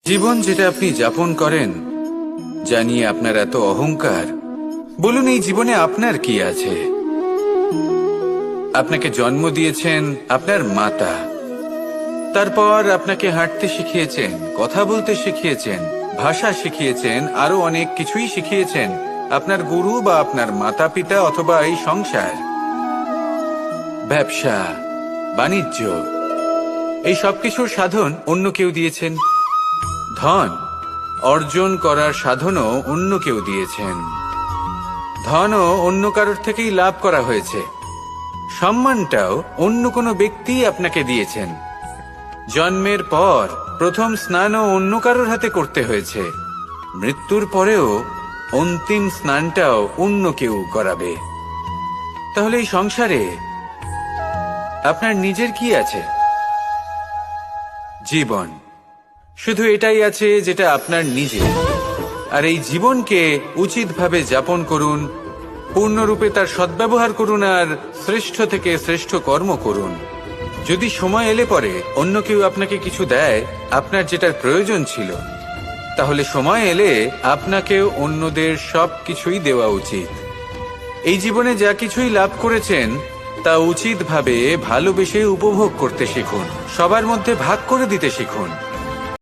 জীবন যেটা আপনি যাপন করেন, জানিয়ে আপনার এত অহংকার, বলুন এই জীবনে আপনার কি আছে? আপনাকে জন্ম দিয়েছেন আপনার মাতা, তারপর আপনাকে হাঁটতে শিখিয়েছেন, কথা বলতে শিখিয়েছেন, ভাষা শিখিয়েছেন, আরো অনেক কিছুই শিখিয়েছেন আপনার গুরু বা আপনার মাতা পিতা অথবা এই সংসার। ব্যবসা, বাণিজ্য, এই সবকিছুর সাধন অন্য কেউ দিয়েছেন। ধন অর্জন করার সাধনও অন্য কেউ দিয়েছেন। ধনও অন্য কারোর থেকেই লাভ করা হয়েছে। সম্মানটাও অন্য কোনো ব্যক্তি আপনাকে দিয়েছেন। জন্মের পর প্রথম স্নানও অন্য কারোর হাতে করতে হয়েছে। মৃত্যুর পরেও অন্তিম স্নানটাও অন্য কেউ করাবে। তাহলে এই সংসারে আপনার নিজের কি আছে? জীবন। শুধু এটাই আছে যেটা আপনার নিজের। আর এই জীবনকে উচিতভাবে যাপন করুন, পূর্ণরূপে তার সদ্ব্যবহার করুন, আর শ্রেষ্ঠ থেকে শ্রেষ্ঠ কর্ম করুন। যদি সময় এলে পরে অন্য কেউ আপনাকে কিছু দেয় আপনার যেটার প্রয়োজন ছিল, তাহলে সময় এলে আপনাকেও অন্যদের সব কিছুই দেওয়া উচিত। এই জীবনে যা কিছুই লাভ করেছেন তা উচিতভাবে ভালোবেসে উপভোগ করতে শিখুন। সবার মধ্যে ভাগ করে দিতে শিখুন।